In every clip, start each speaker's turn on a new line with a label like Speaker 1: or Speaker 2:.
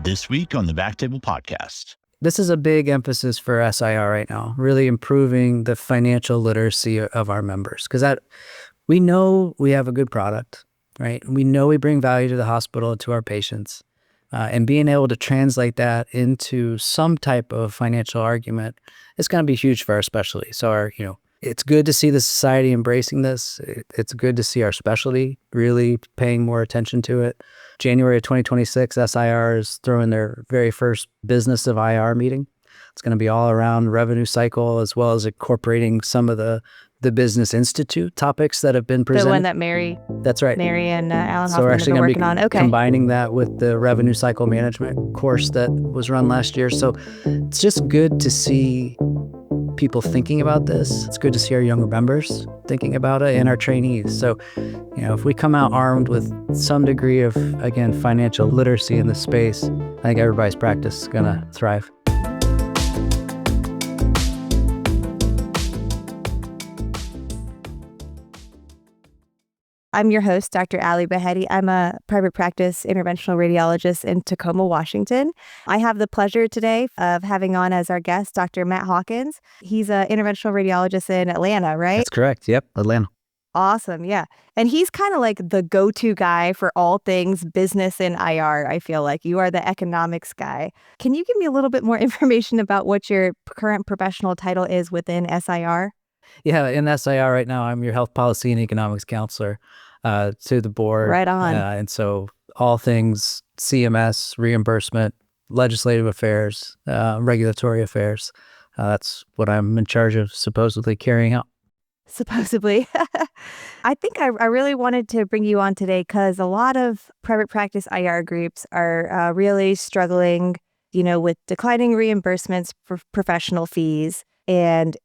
Speaker 1: This week on the BackTable podcast.
Speaker 2: This is a big emphasis for SIR right now, really improving the financial literacy of our members. Because we know we have a good product, right? We know we bring value to the hospital and to our patients. And being able to translate that into some type of financial argument is going to be huge for our specialty. So it's good to see the society embracing this. It's good to see our specialty really paying more attention to it. January of 2026, SIR is throwing their very first Business of IR meeting. It's going to be all around revenue cycle, as well as incorporating some of the Business Institute topics that have been presented.
Speaker 3: The one that Mary and Alan Hoffman have been working on. Okay.
Speaker 2: Combining that with the revenue cycle management course that was run last year. So it's just good to see people thinking about this. It's good to see our younger members thinking about it and our trainees. So, if we come out armed with some degree of, again, financial literacy in this space, I think everybody's practice is going to thrive.
Speaker 3: I'm your host, Dr. Baheti. I'm a private practice interventional radiologist in Tacoma, Washington. I have the pleasure today of having on as our guest Dr. Matt Hawkins. He's an interventional radiologist in Atlanta, right?
Speaker 2: That's correct. Yep, Atlanta.
Speaker 3: Awesome, yeah. And he's kind of like the go-to guy for all things business in IR, I feel like. You are the economics guy. Can you give me a little bit more information about what your current professional title is within SIR?
Speaker 2: Yeah, in SIR right now, I'm your health policy and economics counselor to the board.
Speaker 3: Right on.
Speaker 2: And so all things CMS, reimbursement, legislative affairs, regulatory affairs, that's what I'm in charge of supposedly carrying out.
Speaker 3: Supposedly. I think I really wanted to bring you on today because a lot of private practice IR groups are really struggling, with declining reimbursements for professional fees and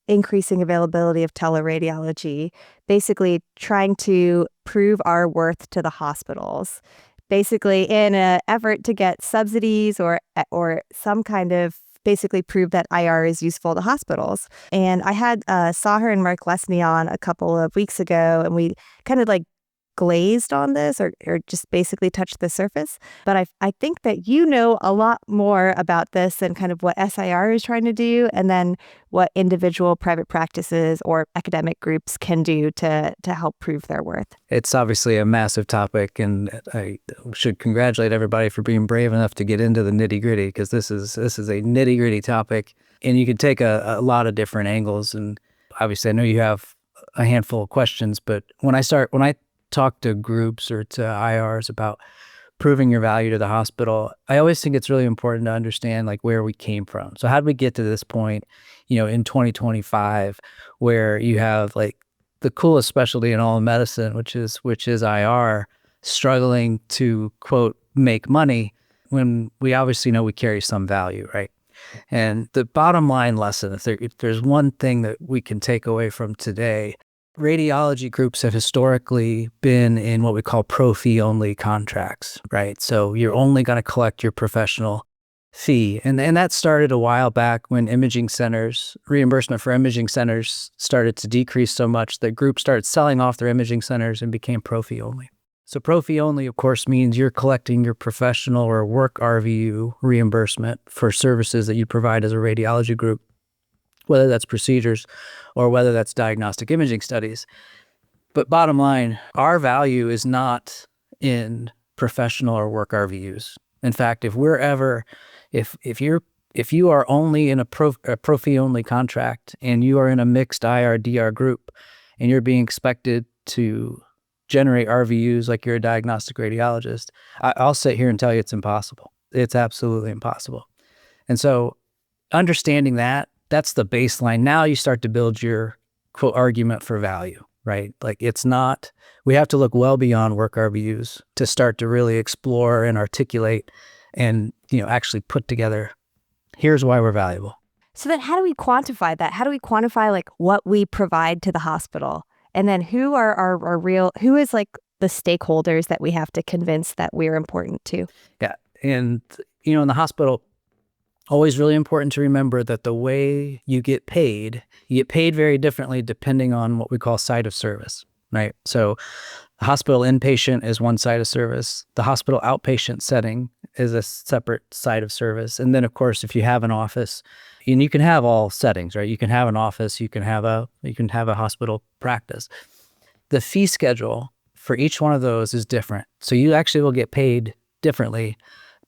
Speaker 3: increasing availability of teleradiology, basically trying to prove our worth to the hospitals, basically in an effort to get subsidies or some kind of basically prove that IR is useful to hospitals. And I had Sahar and Mark Lesney on a couple of weeks ago, and we kind of glazed on this or just basically touched the surface. But I think that you know a lot more about this and kind of what SIR is trying to do, and then what individual private practices or academic groups can do to help prove their worth.
Speaker 2: It's obviously a massive topic, and I should congratulate everybody for being brave enough to get into the nitty-gritty, because this is a nitty-gritty topic, and you can take a lot of different angles. And obviously I know you have a handful of questions, but when I talk to groups or to IRs about proving your value to the hospital, I always think it's really important to understand where we came from. So how did we get to this point, in 2025, where you have the coolest specialty in all of medicine, which is IR, struggling to, quote, make money, when we obviously know we carry some value, right? And the bottom line lesson, if there's one thing that we can take away from today, radiology groups have historically been in what we call pro-fee only contracts, right? So you're only going to collect your professional fee. And that started a while back when reimbursement for imaging centers started to decrease so much that groups started selling off their imaging centers and became pro-fee only. So pro-fee only, of course, means you're collecting your professional or work RVU reimbursement for services that you provide as a radiology group, whether that's procedures or whether that's diagnostic imaging studies. But bottom line, our value is not in professional or work RVUs. In fact, if you are only in a pro-fee only contract and you are in a mixed IRDR group and you're being expected to generate RVUs like you're a diagnostic radiologist, I'll sit here and tell you it's impossible. It's absolutely impossible. And so understanding that's the baseline. Now you start to build your, quote, argument for value, right? We have to look well beyond work RVUs to start to really explore and articulate and, actually put together, here's why we're valuable.
Speaker 3: So then how do we quantify that? How do we quantify what we provide to the hospital? And then who is the stakeholders that we have to convince that we're important to?
Speaker 2: Yeah. And, in the hospital, always really important to remember that the way you get paid very differently depending on what we call site of service, right? So the hospital inpatient is one side of service. The hospital outpatient setting is a separate side of service. And then, of course, if you have an office, and you can have all settings, right? You can have an office, you can have a hospital practice. The fee schedule for each one of those is different. So you actually will get paid differently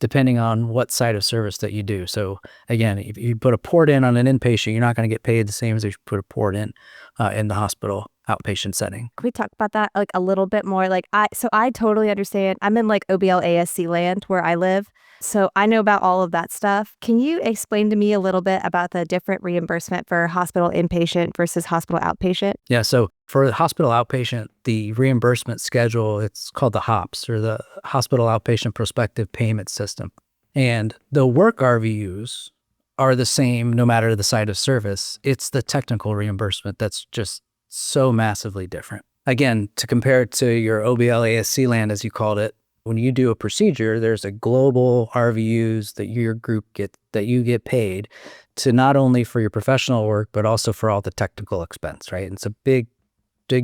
Speaker 2: depending on what side of service that you do. So again, if you put a port in on an inpatient, you're not going to get paid the same as if you put a port in the hospital outpatient setting.
Speaker 3: Can we talk about that like a little bit more? Like I totally understand. I'm in like OBL ASC land where I live. So I know about all of that stuff. Can you explain to me a little bit about the different reimbursement for hospital inpatient versus hospital outpatient?
Speaker 2: Yeah, so for the hospital outpatient, the reimbursement schedule, it's called the HOPS, or the Hospital Outpatient Prospective Payment System. And the work RVUs are the same no matter the site of service. It's the technical reimbursement that's just so massively different. Again, to compare it to your OBL ASC land, as you called it, when you do a procedure, there's a global RVUs that your group you get paid to not only for your professional work, but also for all the technical expense, right? And it's a big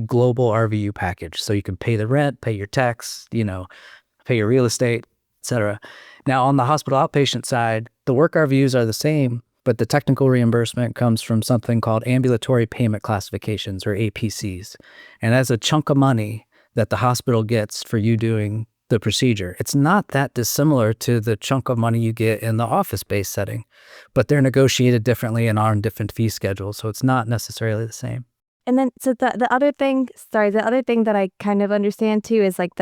Speaker 2: global RVU package. So you can pay the rent, pay your tax, pay your real estate, et cetera. Now on the hospital outpatient side, the work RVUs are the same, but the technical reimbursement comes from something called ambulatory payment classifications, or APCs. And that's a chunk of money that the hospital gets for you doing the procedure. It's not that dissimilar to the chunk of money you get in the office-based setting, but they're negotiated differently and are on different fee schedules. So it's not necessarily the same.
Speaker 3: And then, so the other thing that I kind of understand too is like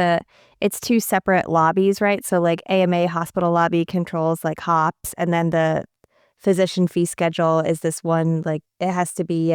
Speaker 3: it's two separate lobbies, right? So like AMA hospital lobby controls like HOPS, and then the physician fee schedule is this one, like it has to be,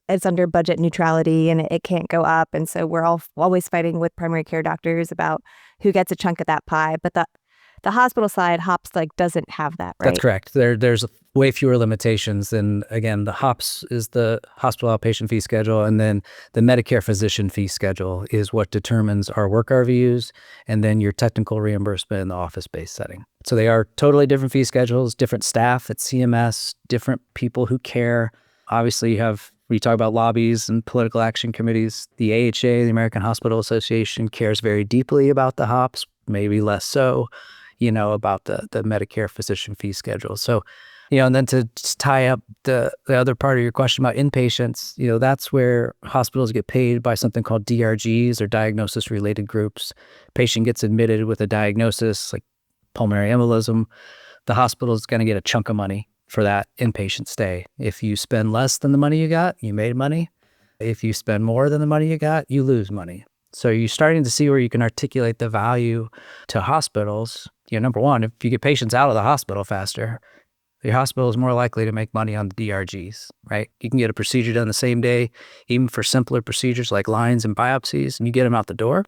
Speaker 3: it's under budget neutrality and it can't go up. And so we're always fighting with primary care doctors about who gets a chunk of that pie. But the hospital side, HOPS like doesn't have that, right?
Speaker 2: That's correct. There's way fewer limitations than, again, the HOPS is the hospital outpatient fee schedule, and then the Medicare physician fee schedule is what determines our work RVUs, and then your technical reimbursement in the office-based setting. So they are totally different fee schedules, different staff at CMS, different people who care. Obviously, when you talk about lobbies and political action committees, the AHA, the American Hospital Association, cares very deeply about the HOPS, maybe less so, about the Medicare physician fee schedule. So, and then to tie up the other part of your question about inpatients, that's where hospitals get paid by something called DRGs, or diagnosis-related groups. Patient gets admitted with a diagnosis like pulmonary embolism. The hospital is going to get a chunk of money for that inpatient stay. If you spend less than the money you got, you made money. If you spend more than the money you got, you lose money. So you're starting to see where you can articulate the value to hospitals. Number one, if you get patients out of the hospital faster, your hospital is more likely to make money on the DRGs, right? You can get a procedure done the same day, even for simpler procedures like lines and biopsies, and you get them out the door,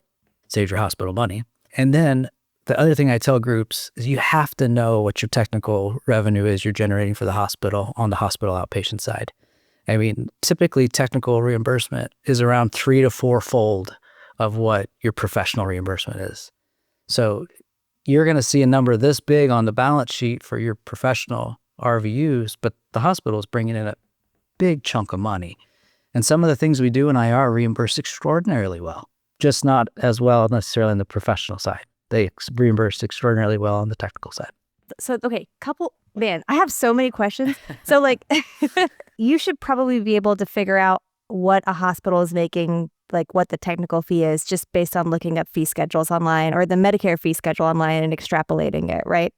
Speaker 2: save your hospital money. And then the other thing I tell groups is you have to know what your technical revenue is you're generating for the hospital on the hospital outpatient side. I mean, typically technical reimbursement is around 3 to 4-fold of what your professional reimbursement is. So you're going to see a number this big on the balance sheet for your professional RVUs, but the hospital is bringing in a big chunk of money. And some of the things we do in IR reimburse extraordinarily well, just not as well necessarily on the professional side. They reimburse extraordinarily well on the technical side.
Speaker 3: So, okay, I have so many questions. So like, you should probably be able to figure out what a hospital is making, like what the technical fee is, just based on looking up fee schedules online or the Medicare fee schedule online and extrapolating it, right?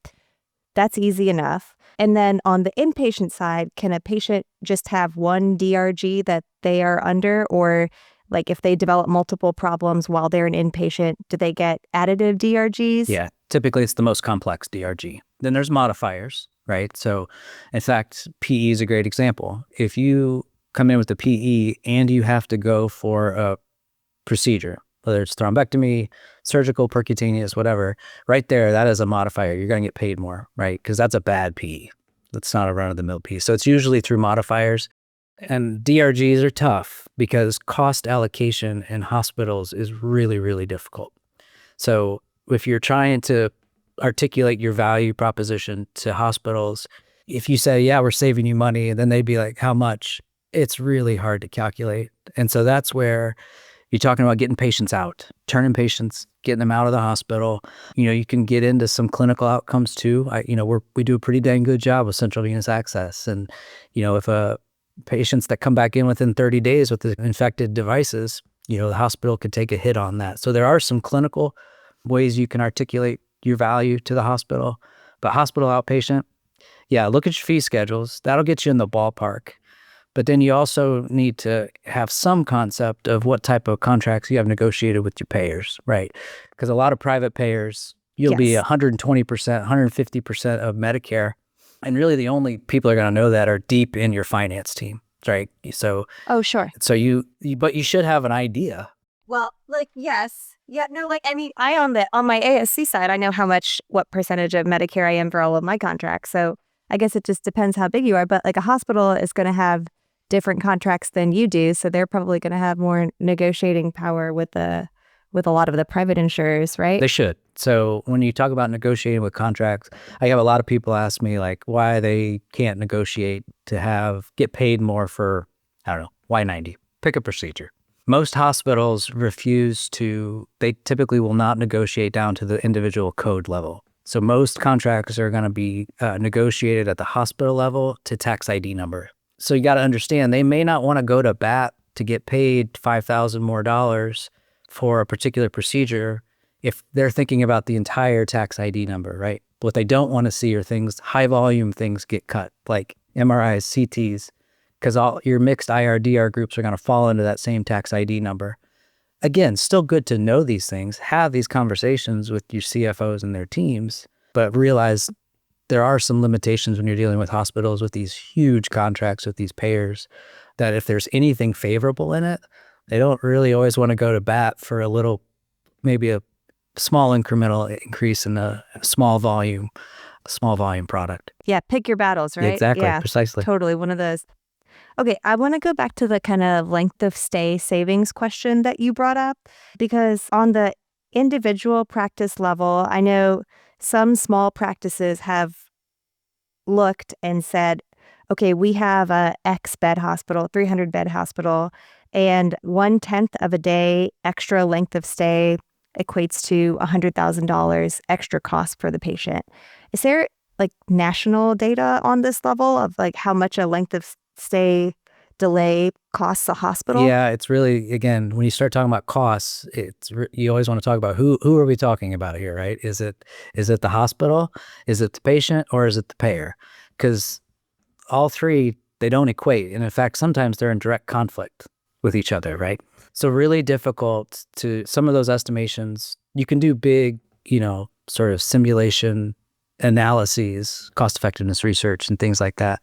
Speaker 3: That's easy enough. And then on the inpatient side, can a patient just have one DRG that they are under, or like if they develop multiple problems while they're an inpatient, do they get additive DRGs?
Speaker 2: Yeah, typically it's the most complex DRG. Then there's modifiers, right? So in fact, PE is a great example. If you come in with a PE and you have to go for a procedure, whether it's thrombectomy, surgical, percutaneous, whatever, right there, that is a modifier. You're going to get paid more, right? Because that's a bad PE. That's not a run-of-the-mill PE. So it's usually through modifiers. And DRGs are tough because cost allocation in hospitals is really, really difficult. So if you're trying to articulate your value proposition to hospitals, if you say, yeah, we're saving you money, and then they'd be like, how much? It's really hard to calculate. And so that's where You're talking about getting patients out, turning patients, getting them out of the hospital. You can get into some clinical outcomes too. We do a pretty dang good job with central venous access. And, if patients that come back in within 30 days with the infected devices, the hospital could take a hit on that. So there are some clinical ways you can articulate your value to the hospital. But hospital outpatient, look at your fee schedules. That'll get you in the ballpark. But then you also need to have some concept of what type of contracts you have negotiated with your payers, right? Because a lot of private payers, you'll be 120%, 150% of Medicare. And really the only people are going to know that are deep in your finance team, right? So,
Speaker 3: oh, sure.
Speaker 2: So but you should have an idea.
Speaker 3: Well, yes. Yeah, no, on my ASC side, I know what percentage of Medicare I am for all of my contracts. So I guess it just depends how big you are. But a hospital is going to have different contracts than you do, so they're probably going to have more negotiating power with a lot of the private insurers, right?
Speaker 2: They should. So when you talk about negotiating with contracts, I have a lot of people ask me why they can't negotiate to get paid more for, I don't know, Y90. Pick a procedure. Most hospitals they typically will not negotiate down to the individual code level. So most contracts are going to be negotiated at the hospital level to tax ID number. So you got to understand, they may not want to go to bat to get paid $5,000 more for a particular procedure if they're thinking about the entire tax ID number, right? What they don't want to see are high volume things get cut, like MRIs, CTs, because all your mixed IRDR groups are going to fall into that same tax ID number. Again, still good to know these things, have these conversations with your CFOs and their teams, but realize there are some limitations when you're dealing with hospitals with these huge contracts with these payers, that if there's anything favorable in it, they don't really always want to go to bat for maybe a small incremental increase in a small volume product.
Speaker 3: Yeah, pick your battles, right?
Speaker 2: Exactly,
Speaker 3: yeah,
Speaker 2: precisely.
Speaker 3: Totally, one of those. Okay, I want to go back to the kind of length of stay savings question that you brought up, because on the individual practice level, I know some small practices have looked and said, okay, we have a X bed hospital, 300 bed hospital, and 1/10 of a day extra length of stay equates to $100,000 extra cost for the patient. Is there national data on this level of how much a length of stay delay costs a hospital?
Speaker 2: Yeah, it's really, again, when you start talking about costs, you always want to talk about who are we talking about here, right? Is it the hospital? Is it the patient? Or is it the payer? Because all three, they don't equate. And in fact, sometimes they're in direct conflict with each other, right? So really difficult some of those estimations, you can do big, sort of simulation analyses, cost effectiveness research and things like that,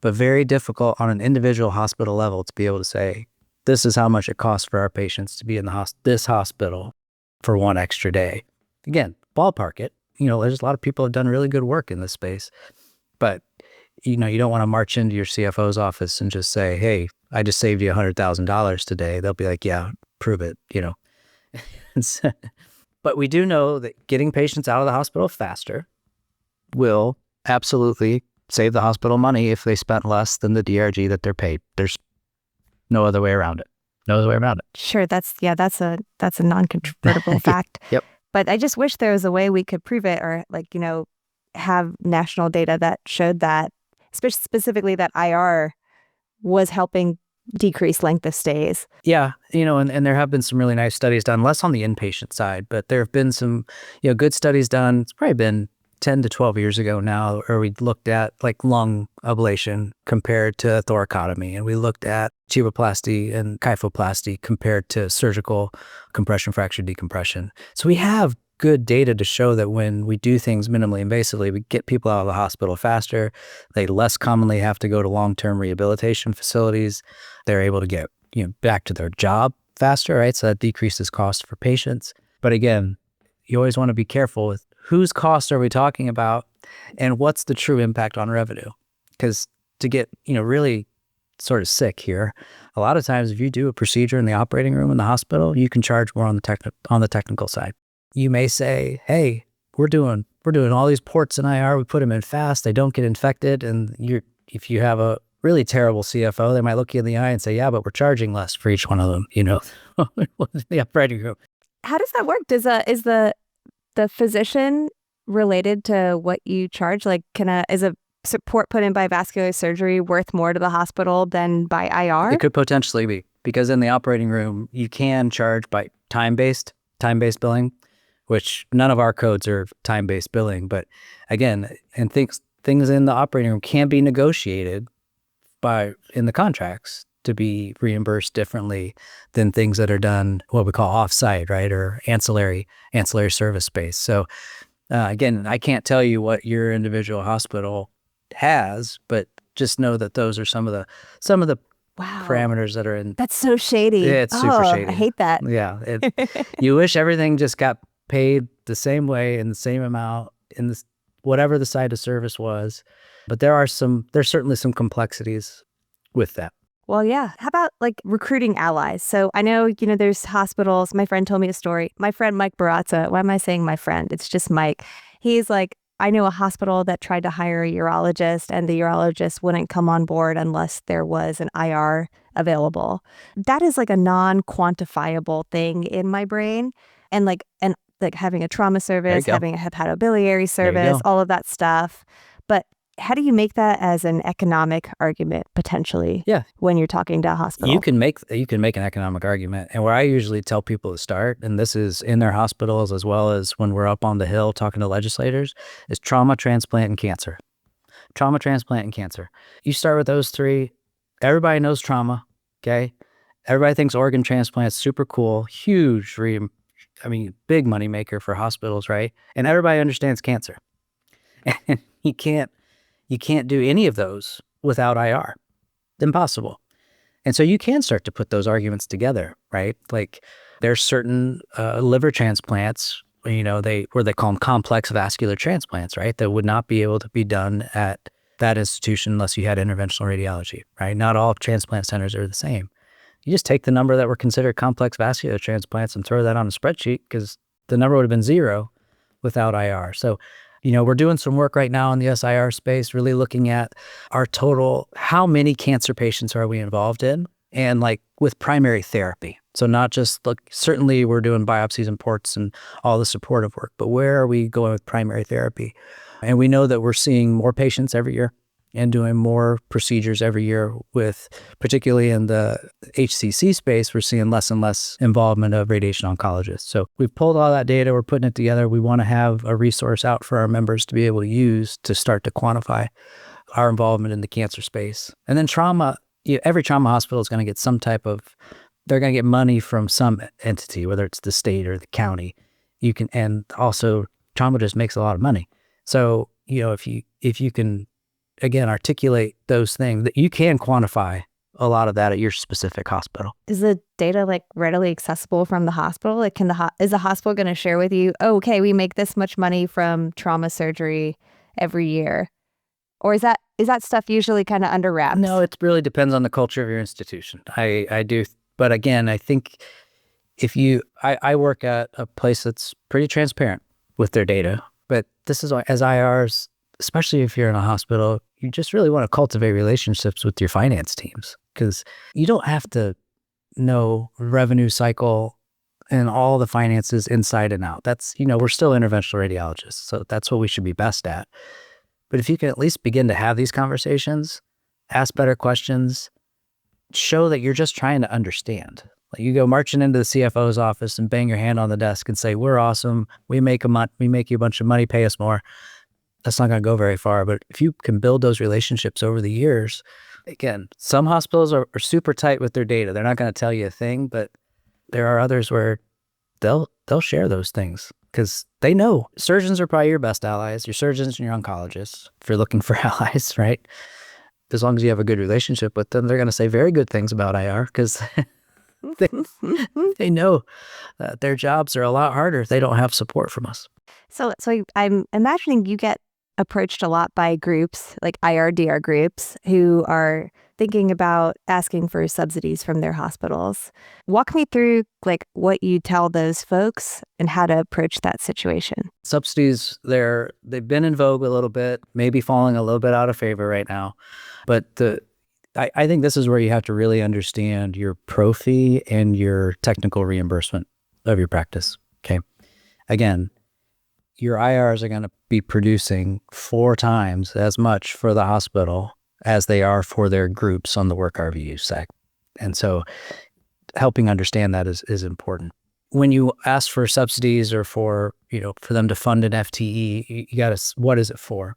Speaker 2: but very difficult on an individual hospital level to be able to say, this is how much it costs for our patients to be in this hospital for one extra day. Again, ballpark it. There's a lot of people who have done really good work in this space, but you don't want to march into your CFO's office and just say, hey, I just saved you $100,000 today. They'll be like, yeah, prove it, But we do know that getting patients out of the hospital faster will absolutely save the hospital money if they spent less than the DRG that they're paid. There's no other way around it.
Speaker 3: Sure, that's a non-controvertible fact.
Speaker 2: Yep.
Speaker 3: But I just wish there was a way we could prove it, or have national data that showed that, specifically that IR was helping decrease length of stays.
Speaker 2: Yeah, and there have been some really nice studies done, less on the inpatient side, but there have been some, good studies done. It's probably been 10 to 12 years ago now, where we looked at lung ablation compared to thoracotomy, and we looked at tuboplasty and kyphoplasty compared to surgical compression fracture decompression. So we have good data to show that when we do things minimally invasively, we get people out of the hospital faster. They less commonly have to go to long-term rehabilitation facilities. They're able to get back to their job faster, right? So that decreases cost for patients. But again, you always want to be careful with whose costs are we talking about and what's the true impact on revenue? Because to get, really sort of sick here, a lot of times if you do a procedure in the operating room in the hospital, you can charge more on the technical side. You may say, hey, we're doing all these ports in IR, we put them in fast, they don't get infected, and if you have a really terrible CFO, they might look you in the eye and say, yeah, but we're charging less for each one of them, the operating room.
Speaker 3: How does that work? Is the physician related to what you charge? Like, is a support put in by vascular surgery worth more to the hospital than by IR?
Speaker 2: It could potentially be, because in the operating room, you can charge by time-based billing, which none of our codes are time-based billing. But again, and things in the operating room can be negotiated in the contracts to be reimbursed differently than things that are done what we call off-site, right, or ancillary service space. So again, I can't tell you what your individual hospital has, but just know that those are some of the parameters that are in.
Speaker 3: That's so shady.
Speaker 2: Yeah, it's super shady.
Speaker 3: I hate that.
Speaker 2: Yeah, you wish everything just got paid the same way in the same amount in this whatever the site of service was, but there's certainly some complexities with that.
Speaker 3: Well, yeah. How about like recruiting allies? So I know, there's hospitals. My friend told me a story. My friend, Mike Barazza, why am I saying my friend? It's just Mike. He's like, I know a hospital that tried to hire a urologist and the urologist wouldn't come on board unless there was an IR available. That is like a non-quantifiable thing in my brain. And like having a trauma service, having a hepatobiliary service, all of that stuff. But how do you make that as an economic argument potentially?
Speaker 2: Yeah.
Speaker 3: When you're talking to a hospital,
Speaker 2: you can make an economic argument. And where I usually tell people to start, and this is in their hospitals as well as when we're up on the Hill talking to legislators, is trauma, transplant, and cancer. Trauma, transplant, and cancer. You start with those three. Everybody knows trauma. Okay. Everybody thinks organ transplant's super cool, huge, big money maker for hospitals, right? And everybody understands cancer. And you can't do any of those without IR. Impossible. And so you can start to put those arguments together, right? Like there's certain liver transplants, where they call them complex vascular transplants, right? That would not be able to be done at that institution unless you had interventional radiology, right? Not all transplant centers are the same. You just take the number that were considered complex vascular transplants and throw that on a spreadsheet because the number would have been 0 without IR. So we're doing some work right now in the SIR space, really looking at our total, how many cancer patients are we involved in, and like with primary therapy. So not just, certainly we're doing biopsies and ports and all the supportive work, but where are we going with primary therapy? And we know that we're seeing more patients every year and doing more procedures every year with, particularly in the HCC space, we're seeing less and less involvement of radiation oncologists. So we've pulled all that data, we're putting it together. We want to have a resource out for our members to be able to use to start to quantify our involvement in the cancer space. And then trauma, every trauma hospital is going to get they're going to get money from some entity, whether it's the state or the county. And also trauma just makes a lot of money. So, if you can, again, articulate those things, that you can quantify a lot of that at your specific hospital.
Speaker 3: Is the data readily accessible from the hospital? Is the hospital going to share with you, oh, okay, we make this much money from trauma surgery every year? Or is that stuff usually kind of under wraps?
Speaker 2: No, it really depends on the culture of your institution. I do. But again, I think I work at a place that's pretty transparent with their data, but this is as IRs, especially if you're in a hospital, you just really want to cultivate relationships with your finance teams because you don't have to know revenue cycle and all the finances inside and out. That's, we're still interventional radiologists, so that's what we should be best at. But if you can at least begin to have these conversations, ask better questions, show that you're just trying to understand. Like you go marching into the CFO's office and bang your hand on the desk and say, we're awesome, we make you a bunch of money, pay us more. That's not going to go very far. But if you can build those relationships over the years, again, some hospitals are super tight with their data. They're not going to tell you a thing, but there are others where they'll share those things because they know surgeons are probably your best allies, your surgeons and your oncologists, if you're looking for allies, right? As long as you have a good relationship with them, they're going to say very good things about IR because they know that their jobs are a lot harder if they don't have support from us.
Speaker 3: So I'm imagining you get approached a lot by groups like IRDR groups who are thinking about asking for subsidies from their hospitals. Walk me through what you tell those folks and how to approach that situation.
Speaker 2: Subsidies, they've been in vogue a little bit, maybe falling a little bit out of favor right now. But I think this is where you have to really understand your pro fee and your technical reimbursement of your practice. Okay. Again, your IRs are going to be producing 4 times as much for the hospital as they are for their groups on the work RVU side. And so helping understand that is important. When you ask for subsidies or for them to fund an FTE, you got to, what is it for?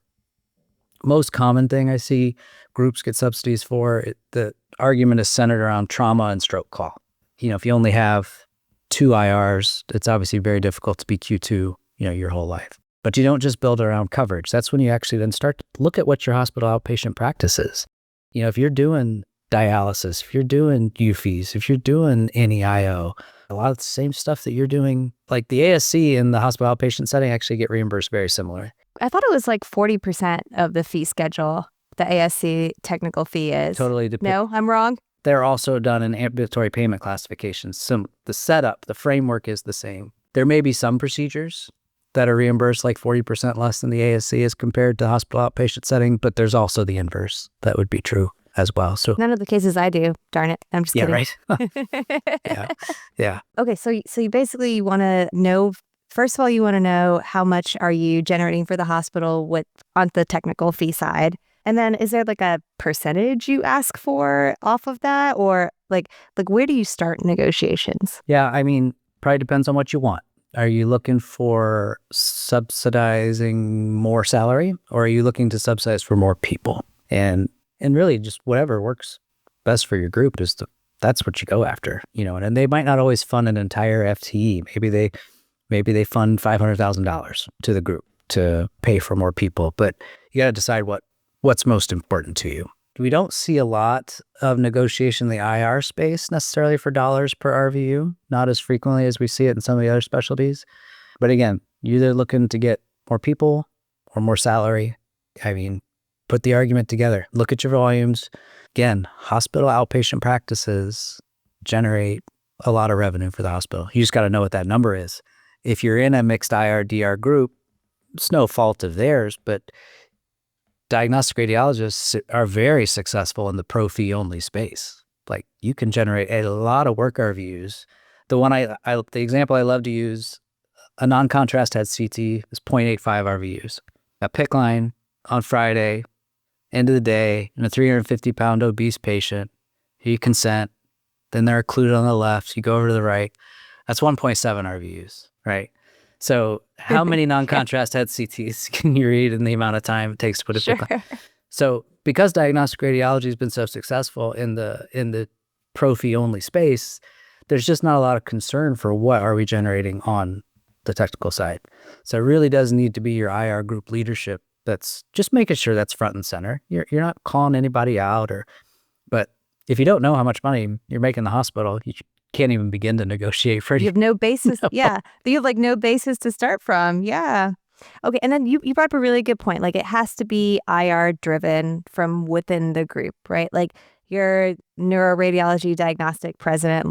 Speaker 2: Most common thing I see groups get subsidies for, the argument is centered around trauma and stroke call. If you only have 2 IRs, it's obviously very difficult to be Q2, your whole life. But you don't just build around coverage. That's when you actually then start to look at what your hospital outpatient practice is. If you're doing dialysis, if you're doing UFEs, if you're doing NEIO, a lot of the same stuff that you're doing, like the ASC and the hospital outpatient setting actually get reimbursed very similar.
Speaker 3: I thought it was like 40% of the fee schedule, the ASC technical fee is.
Speaker 2: Totally.
Speaker 3: No, I'm wrong?
Speaker 2: They're also done in ambulatory payment classifications. So the setup, the framework is the same. There may be some procedures that are reimbursed like 40% less than the ASC as compared to the hospital outpatient setting, but there's also the inverse that would be true as well. So
Speaker 3: none of the cases I do, darn it. I'm just kidding.
Speaker 2: Right. Yeah.
Speaker 3: Okay, so you basically want to know, first of all, you want to know how much are you generating for the hospital on the technical fee side. And then is there like a percentage you ask for off of that? Or like where do you start negotiations?
Speaker 2: Yeah, probably depends on what you want. Are you looking for subsidizing more salary, or are you looking to subsidize for more people? And really just whatever works best for your group that's what you go after, and they might not always fund an entire FTE. Maybe they fund $500,000 to the group to pay for more people, but you got to decide what's most important to you. We don't see a lot of negotiation in the IR space necessarily for dollars per RVU, not as frequently as we see it in some of the other specialties. But again, you're either looking to get more people or more salary. Put the argument together. Look at your volumes. Again, hospital outpatient practices generate a lot of revenue for the hospital. You just got to know what that number is. If you're in a mixed IRDR group, it's no fault of theirs, but diagnostic radiologists are very successful in the pro fee only space. Like you can generate a lot of work RVUs. The example I love to use, a non-contrast head CT is 0.85 RVUs. A PICC line on Friday, end of the day, in a 350-pound obese patient, you consent, then they're occluded on the left, you go over to the right, that's 1.7 RVUs, right? So how many non-contrast head CTs can you read in the amount of time it takes to put a PICC line? So because diagnostic radiology has been so successful in the pro fee only space, there's just not a lot of concern for what are we generating on the technical side. So it really does need to be your IR group leadership that's just making sure that's front and center. You're not calling anybody out, but if you don't know how much money you're making in the hospital, you can't even begin to negotiate for it.
Speaker 3: You have no basis.
Speaker 2: No.
Speaker 3: Yeah. You have no basis to start from. Yeah. Okay. And then you brought up a really good point. It has to be IR driven from within the group, right? Your neuroradiology diagnostic president,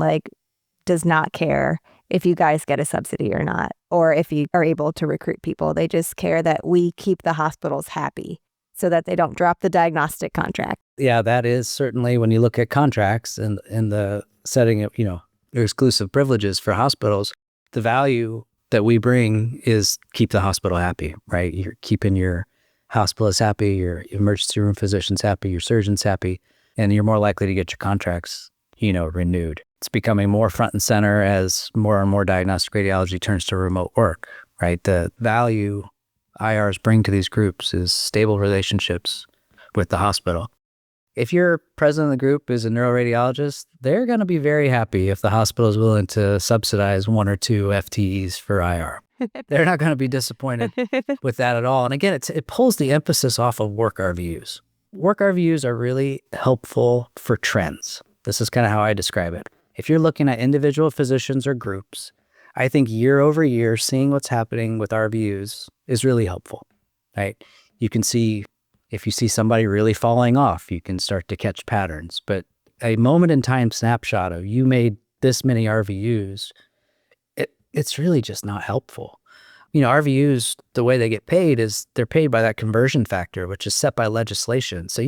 Speaker 3: does not care if you guys get a subsidy or not, or if you are able to recruit people. They just care that we keep the hospitals happy so that they don't drop the diagnostic contract.
Speaker 2: Yeah, that is certainly when you look at contracts and in the setting of, exclusive privileges for hospitals, the value that we bring is keep the hospital happy, right? You're keeping your hospitalists happy, your emergency room physicians happy, your surgeons happy, and you're more likely to get your contracts, renewed. It's becoming more front and center as more and more diagnostic radiology turns to remote work, right? The value IRs bring to these groups is stable relationships with the hospital. If your president of the group is a neuroradiologist, they're going to be very happy if the hospital is willing to subsidize 1 or 2 FTEs for IR. They're not going to be disappointed with that at all. And again, it pulls the emphasis off of work RVUs. Work RVUs are really helpful for trends. This is kind of how I describe it. If you're looking at individual physicians or groups, I think year over year, seeing what's happening with RVUs is really helpful, right? You can see, if you see somebody really falling off, you can start to catch patterns. But a moment in time snapshot of you made this many RVUs, it's really just not helpful. RVUs, the way they get paid is they're paid by that conversion factor, which is set by legislation. So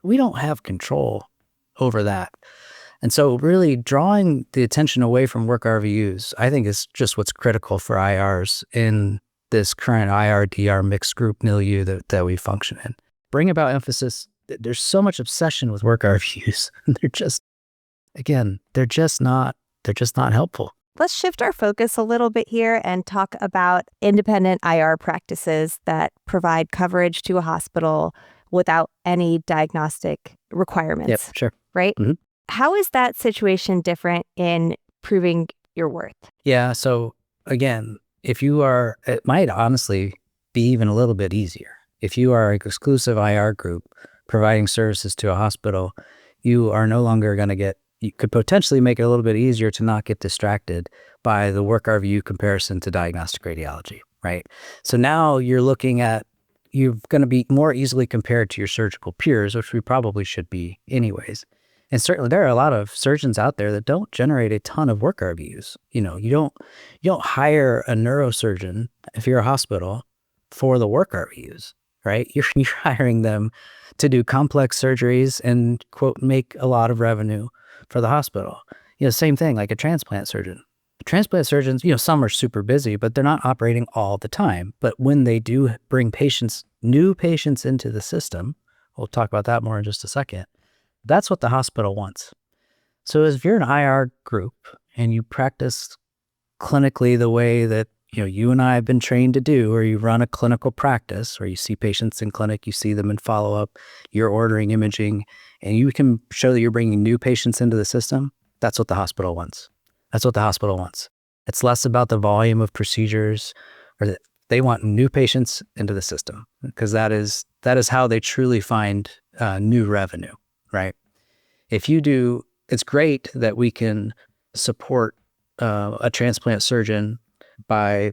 Speaker 2: we don't have control over that. And so really drawing the attention away from work RVUs, I think is just what's critical for IRs in this current IRDR mixed group milieu that we function in. Bring about emphasis. There's so much obsession with work RVUs. They're just not helpful.
Speaker 3: Let's shift our focus a little bit here and talk about independent IR practices that provide coverage to a hospital without any diagnostic requirements.
Speaker 2: Yep, sure.
Speaker 3: Right?
Speaker 2: Mm-hmm.
Speaker 3: How is that situation different in proving your worth?
Speaker 2: Yeah. So again, it might honestly be even a little bit easier. If you are an exclusive IR group providing services to a hospital, you are no longer going to you could potentially make it a little bit easier to not get distracted by the work RVU comparison to diagnostic radiology, right? So now you're going to be more easily compared to your surgical peers, which we probably should be anyways. And certainly there are a lot of surgeons out there that don't generate a ton of work RVUs. You don't hire a neurosurgeon if you're a hospital for the work RVUs, right? You're hiring them to do complex surgeries and, quote, make a lot of revenue for the hospital. Same thing like a transplant surgeon. Transplant surgeons, some are super busy, but they're not operating all the time. But when they do bring new patients into the system, we'll talk about that more in just a second, that's what the hospital wants. So if you're an IR group and you practice clinically the way that you and I have been trained to do, or you run a clinical practice where you see patients in clinic, you see them in follow-up, you're ordering imaging, and you can show that you're bringing new patients into the system, that's what the hospital wants. That's what the hospital wants. It's less about the volume of procedures, or that they want new patients into the system, because that is how they truly find new revenue, right? It's great that we can support a transplant surgeon by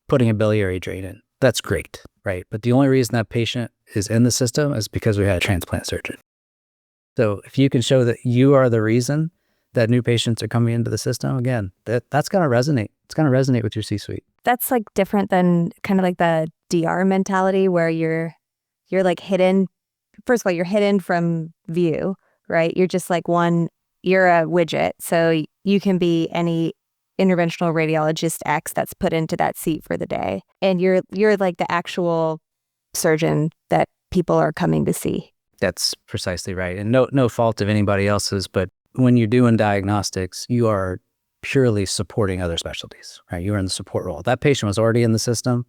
Speaker 2: putting a biliary drain in. That's great, right? But the only reason that patient is in the system is because we had a transplant surgeon. So if you can show that you are the reason that new patients are coming into the system, again, that's going to resonate. It's going to resonate with your C-suite. That's
Speaker 3: like different than kind of like the DR mentality where you're like hidden. First of all, you're hidden from view, right? You're just like you're a widget. So you can be any interventional radiologist X that's put into that seat for the day. And you're like the actual surgeon that people are coming to see.
Speaker 2: That's precisely right. And no fault of anybody else's, but when you're doing diagnostics, you are purely supporting other specialties, right? You're in the support role. That patient was already in the system,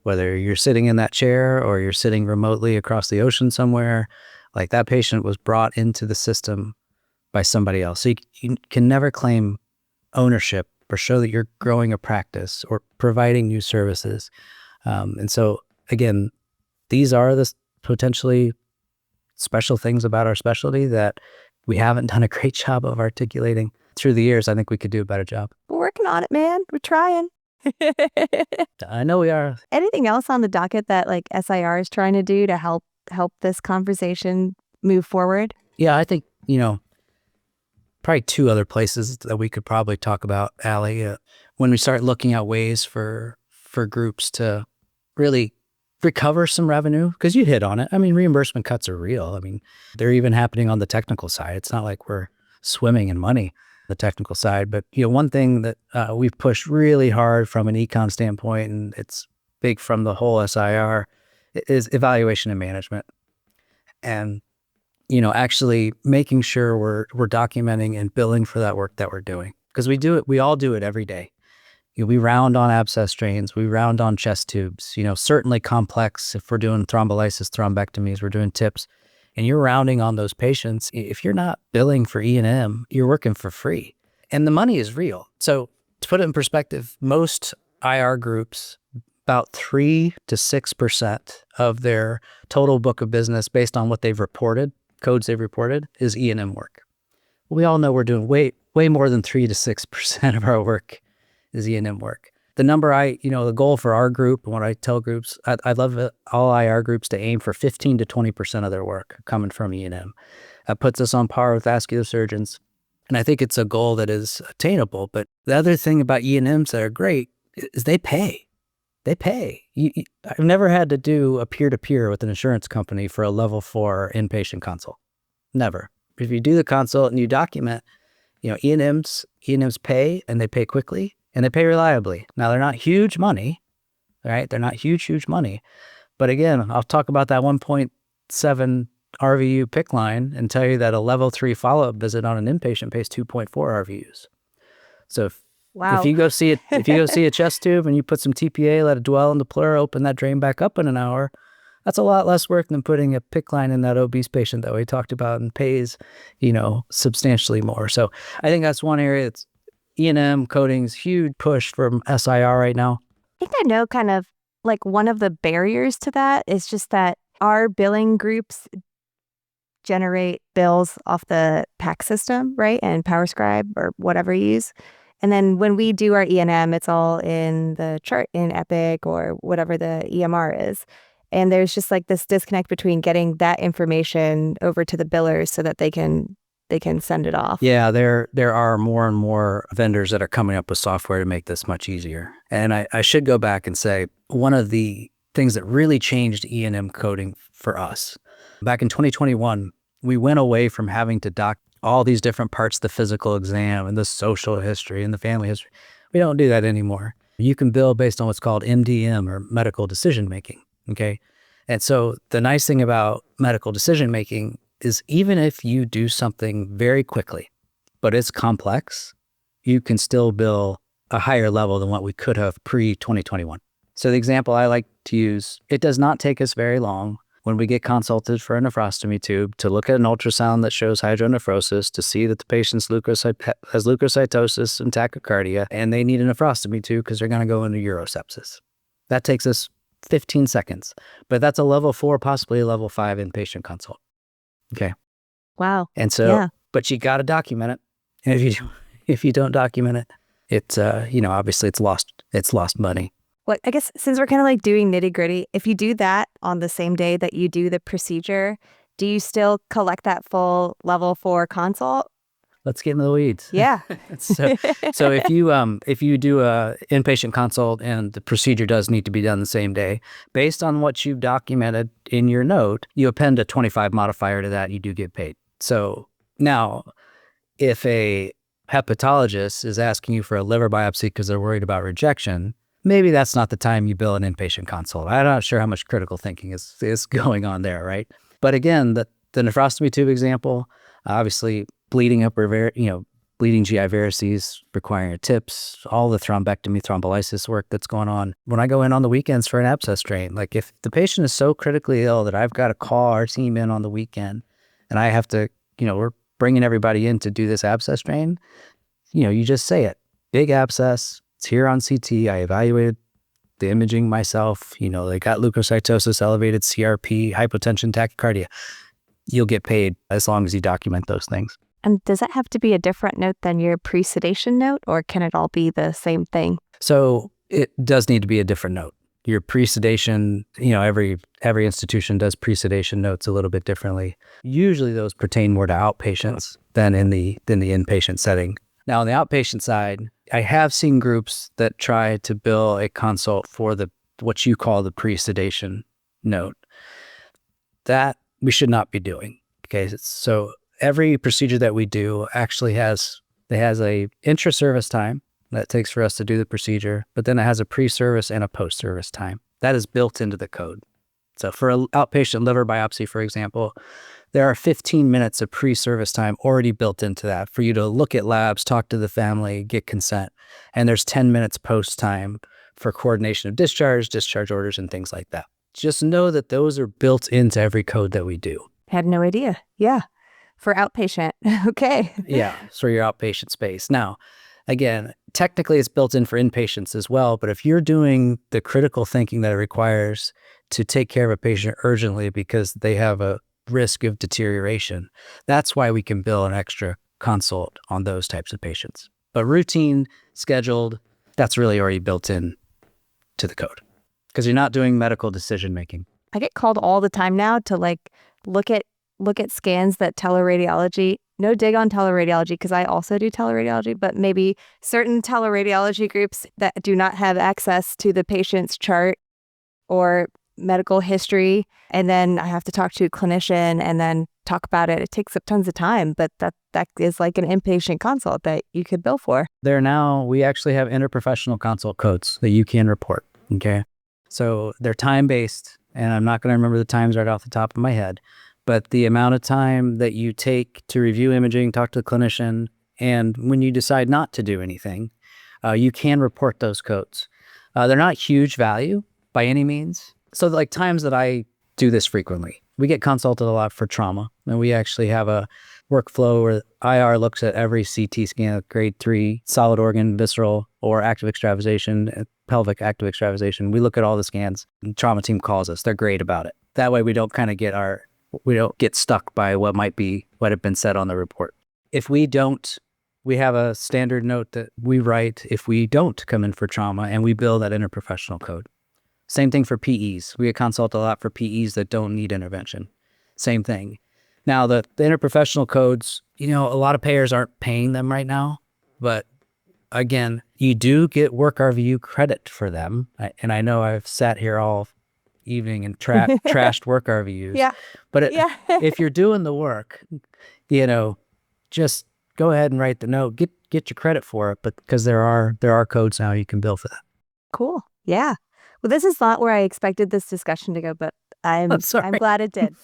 Speaker 2: whether you're sitting in that chair or you're sitting remotely across the ocean somewhere, like that patient was brought into the system by somebody else. So you can never claim ownership or show that you're growing a practice or providing new services. And so again, these are the potentially special things about our specialty that we haven't done a great job of articulating through the years. I think we could do a better job.
Speaker 3: We're working on it, man. We're trying.
Speaker 2: I know we are.
Speaker 3: Anything else on the docket that like SIR is trying to do to help this conversation move forward?
Speaker 2: Yeah, I think, probably two other places that we could probably talk about, Allie, when we start looking at ways for groups to really recover some revenue, because you hit on it. I mean, reimbursement cuts are real. I mean, they're even happening on the technical side. It's not like we're swimming in money, the technical side. But, one thing that we've pushed really hard from an econ standpoint, and it's big from the whole SIR, is evaluation and management. And, actually making sure we're documenting and billing for that work that we're doing. Because we all do it every day. We round on abscess drains, we round on chest tubes, certainly complex if we're doing thrombolysis, thrombectomies, we're doing TIPS, and you're rounding on those patients. If you're not billing for E&M, you're working for free. And the money is real. So to put it in perspective, most IR groups, about 3 to 6% of their total book of business based on what they've reported, codes they've reported, is E&M work. We all know we're doing way more than 3 to 6% of our work is E&M work. The number the goal for our group, and what I tell groups, I'd love all IR groups to aim for 15 to 20% of their work coming from E&M. That puts us on par with vascular surgeons. And I think it's a goal that is attainable. But the other thing about E&Ms that are great is they pay. They pay. I've never had to do a peer-to-peer with an insurance company for a level 4 inpatient consult. Never. If you do the consult and you document, E&Ms pay, and they pay quickly and they pay reliably. Now, they're not huge money, right? They're not huge money. But again, I'll talk about that 1.7 RVU PIC line and tell you that a level 3 follow-up visit on an inpatient pays 2.4 RVUs. So if you go see a chest tube and you put some TPA, let it dwell in the pleura, open that drain back up in an hour, that's a lot less work than putting a PIC line in that obese patient that we talked about and pays, substantially more. So I think that's one area. It's E&M coding's huge push from SIR right now.
Speaker 3: I think I know kind of like one of the barriers to that is just that our billing groups generate bills off the PAC system, right? And PowerScribe or whatever you use. And then when we do our E&M, it's all in the chart in Epic or whatever the EMR is. And there's just like this disconnect between getting that information over to the billers so that they can send it off.
Speaker 2: Yeah, there are more and more vendors that are coming up with software to make this much easier. And I should go back and say one of the things that really changed E&M coding for us, back in 2021, we went away from having to doc all these different parts of the physical exam and the social history and the family history. We don't do that anymore. You can bill based on what's called MDM or medical decision making. Okay. And so the nice thing about medical decision making is even if you do something very quickly, but it's complex, you can still bill a higher level than what we could have pre-2021. So the example I like to use, it does not take us very long when we get consulted for a nephrostomy tube to look at an ultrasound that shows hydronephrosis, to see that the patient's has leukocytosis and tachycardia, and they need a nephrostomy tube because they're going to go into urosepsis. That takes us 15 seconds, but that's a level 4, possibly a level 5 inpatient consult. Okay.
Speaker 3: Wow.
Speaker 2: And so, but you got to document it. And if you don't document it, it's, obviously it's lost money.
Speaker 3: Well, I guess since we're kind of like doing nitty gritty, if you do that on the same day that you do the procedure, do you still collect that full level 4 consult?
Speaker 2: Let's get into the weeds.
Speaker 3: Yeah.
Speaker 2: So if you do a inpatient consult and the procedure does need to be done the same day, based on what you've documented in your note, you append a 25 modifier to that, you do get paid. So now, if a hepatologist is asking you for a liver biopsy because they're worried about rejection, maybe that's not the time you bill an inpatient consult. I'm not sure how much critical thinking is going on there, right? But again, the nephrostomy tube example, obviously bleeding bleeding GI varices requiring TIPS, all the thrombectomy, thrombolysis work that's going on. When I go in on the weekends for an abscess drain, like if the patient is so critically ill that I've got to call our team in on the weekend and I have to, we're bringing everybody in to do this abscess drain, you just say it. Big abscess, it's here on CT. I evaluated the imaging myself. They got leukocytosis, elevated CRP, hypotension, tachycardia. You'll get paid as long as you document those things.
Speaker 3: And does that have to be a different note than your pre-sedation note, or can it all be the same thing?
Speaker 2: So it does need to be a different note. Your pre-sedation, every institution does pre-sedation notes a little bit differently. Usually those pertain more to outpatients than in the inpatient setting. Now on the outpatient side, I have seen groups that try to bill a consult for what you call the pre-sedation note. That we should not be doing. Okay, so every procedure that we do actually has a intra-service time that it takes for us to do the procedure, but then it has a pre-service and a post-service time. That is built into the code. So for an outpatient liver biopsy, for example, there are 15 minutes of pre-service time already built into that for you to look at labs, talk to the family, get consent. And there's 10 minutes post time for coordination of discharge orders, and things like that. Just know that those are built into every code that we do.
Speaker 3: Had no idea. Yeah. For outpatient. Okay.
Speaker 2: Yeah. For your outpatient space. Now, again, technically it's built in for inpatients as well, but if you're doing the critical thinking that it requires to take care of a patient urgently because they have a risk of deterioration, that's why we can bill an extra consult on those types of patients. But routine, scheduled, that's really already built in to the code because you're not doing medical decision making.
Speaker 3: I get called all the time now to look at scans that teleradiology, no dig on teleradiology because I also do teleradiology, but maybe certain teleradiology groups that do not have access to the patient's chart or medical history. And then I have to talk to a clinician and then talk about it. It takes up tons of time, but that is like an inpatient consult that you could bill for.
Speaker 2: We actually have interprofessional consult codes that you can report. Okay. So they're time-based, and I'm not going to remember the times right off the top of my head, but the amount of time that you take to review imaging, talk to the clinician, and when you decide not to do anything, you can report those codes. They're not huge value by any means. So like times that I do this frequently, we get consulted a lot for trauma, and we actually have a workflow where IR looks at every CT scan of grade 3, solid organ, visceral, or active extravasation, pelvic active extravasation. We look at all the scans. The trauma team calls us. They're great about it. That way we don't get stuck by what have been said on the report. If we don't, we have a standard note that we write if we don't come in for trauma, and we bill that interprofessional code. Same thing for PEs. We get consulted a lot for PEs that don't need intervention. Same thing. Now, the interprofessional codes, a lot of payers aren't paying them right now, but again, you do get work RVU credit for them. And I know I've sat here all evening and trashed work RVUs.
Speaker 3: Yeah.
Speaker 2: But if you're doing the work, just go ahead and write the note. Get your credit for it, but because there are codes now you can bill for that.
Speaker 3: Cool. Yeah. Well, this is not where I expected this discussion to go, but I'm glad it did.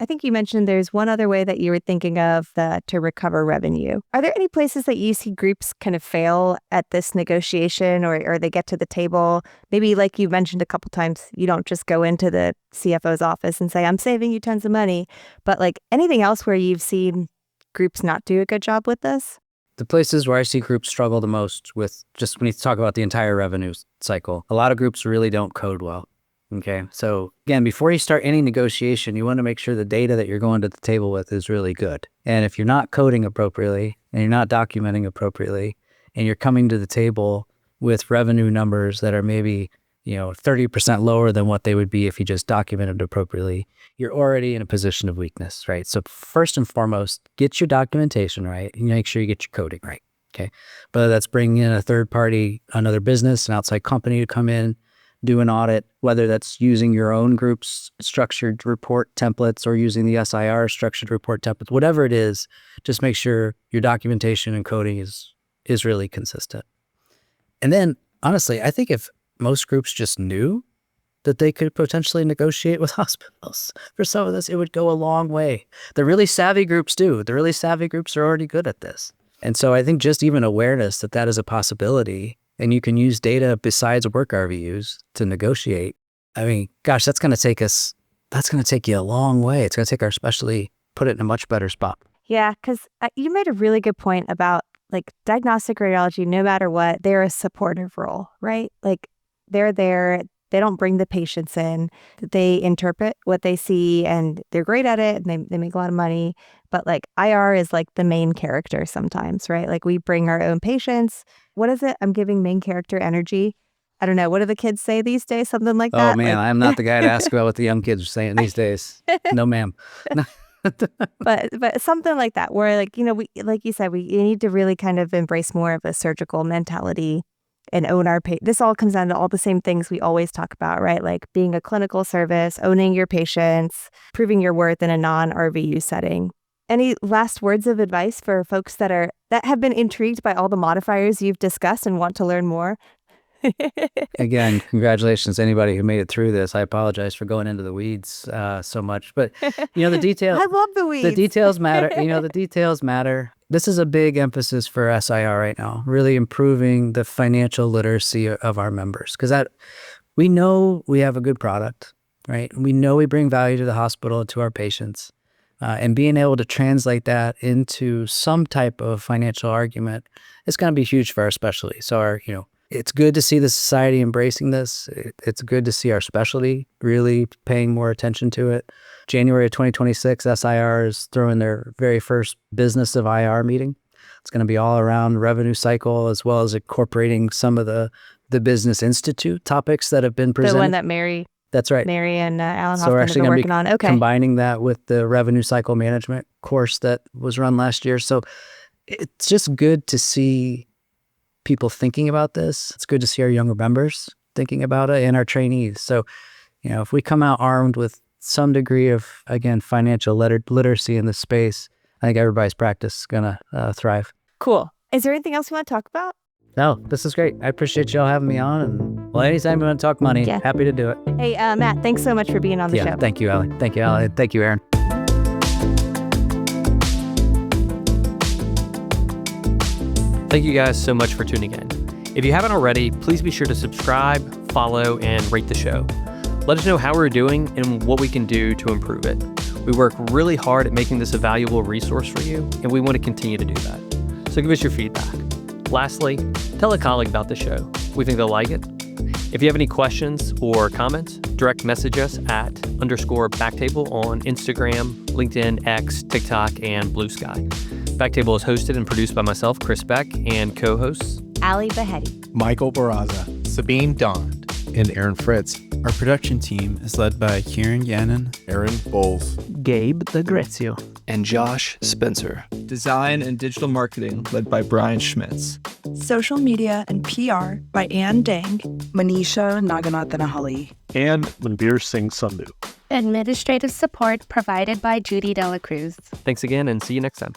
Speaker 3: I think you mentioned there's one other way that you were thinking of to recover revenue. Are there any places that you see groups kind of fail at this negotiation, or they get to the table? Maybe like you mentioned a couple times, you don't just go into the CFO's office and say, I'm saving you tons of money. But like anything else where you've seen groups not do a good job with this?
Speaker 2: The places where I see groups struggle the most with, just when you talk about the entire revenue cycle, a lot of groups really don't code well. Okay. So again, before you start any negotiation, you want to make sure the data that you're going to the table with is really good. And if you're not coding appropriately and you're not documenting appropriately, and you're coming to the table with revenue numbers that are maybe 30% lower than what they would be if you just documented appropriately, you're already in a position of weakness, right? So first and foremost, get your documentation right, and make sure you get your coding right, okay? Whether that's bringing in a third party, another business, an outside company to come in, do an audit, whether that's using your own group's structured report templates or using the SIR structured report templates, whatever it is, just make sure your documentation and coding is really consistent. And then, honestly, I think if most groups just knew that they could potentially negotiate with hospitals for some of this, it would go a long way. The really savvy groups do. The really savvy groups are already good at this. And so I think just even awareness that is a possibility, and you can use data besides work RVUs to negotiate. I mean, gosh, that's going to take you a long way. It's going to take our specialty, put it in a much better spot.
Speaker 3: Yeah, because you made a really good point about like diagnostic radiology, no matter what, they're a supportive role, right? Like they're there. They don't bring the patients in. They interpret what they see, and they're great at it, and they make a lot of money. But like IR is like the main character sometimes, right? Like we bring our own patients. What is it? I'm giving main character energy. I don't know. What do the kids say these days? Something like that?
Speaker 2: Oh, man, I'm not the guy to ask about what the young kids are saying these days. No, ma'am.
Speaker 3: But something like that, where like, we, like you said, we need to really kind of embrace more of a surgical mentality and own our this all comes down to all the same things we always talk about, right? Like being a clinical service, owning your patients, proving your worth in a non-RVU setting. Any last words of advice for folks that have been intrigued by all the modifiers you've discussed and want to learn more?
Speaker 2: Again, congratulations to anybody who made it through this. I apologize for going into the weeds so much, but the details.
Speaker 3: I love the weeds.
Speaker 2: The details matter. The details matter. This is a big emphasis for SIR right now, really improving the financial literacy of our members, because we know we have a good product, right? We know we bring value to the hospital, to our patients, and being able to translate that into some type of financial argument is going to be huge for our specialty. So it's good to see the society embracing this. It's good to see our specialty really paying more attention to it. January of 2026, SIR is throwing their very first business of IR meeting. It's going to be all around revenue cycle, as well as incorporating some of the Business Institute topics that have been presented.
Speaker 3: The one that Mary
Speaker 2: That's right.
Speaker 3: Mary and Alan
Speaker 2: So
Speaker 3: Hoffman
Speaker 2: we're
Speaker 3: have
Speaker 2: actually
Speaker 3: been
Speaker 2: going to
Speaker 3: working on.
Speaker 2: be
Speaker 3: Okay.
Speaker 2: combining that with the revenue cycle management course that was run last year. So it's just good to see people thinking about this. It's good to see our younger members thinking about it and our trainees. So, if we come out armed with some degree of, again, financial literacy in this space, I think everybody's practice is going to thrive.
Speaker 3: Cool. Is there anything else you want to talk about?
Speaker 2: No, this is great. I appreciate y'all having me on. And well, anytime you want to talk money, happy to do it.
Speaker 3: Hey, Matt, thanks so much for being on the show.
Speaker 2: Thank you, Allie. Thank you, Allie. Thank you, Aaron.
Speaker 4: Thank you guys so much for tuning in. If you haven't already, please be sure to subscribe, follow, and rate the show. Let us know how we're doing and what we can do to improve it. We work really hard at making this a valuable resource for you, and we want to continue to do that. So give us your feedback. Lastly, tell a colleague about the show. We think they'll like it. If you have any questions or comments, direct message us at _BackTable on Instagram, LinkedIn, X, TikTok, and Blue Sky. BackTable is hosted and produced by myself, Chris Beck, and co-hosts
Speaker 3: Ali Baheti,
Speaker 5: Michael Barraza, Sabine Dond,
Speaker 6: and Aaron Fritz.
Speaker 7: Our production team is led by Kieran Gannon,
Speaker 5: Aaron Bowles,
Speaker 2: Gabe DeGrazio,
Speaker 6: and Josh Spencer.
Speaker 8: Design and digital marketing led by Brian Schmitz.
Speaker 9: Social media and PR by Ann Dang,
Speaker 10: Manisha Naganathanahali,
Speaker 11: and Manbir Singh Sandhu.
Speaker 12: Administrative support provided by Judy Dela Cruz.
Speaker 4: Thanks again and see you next time.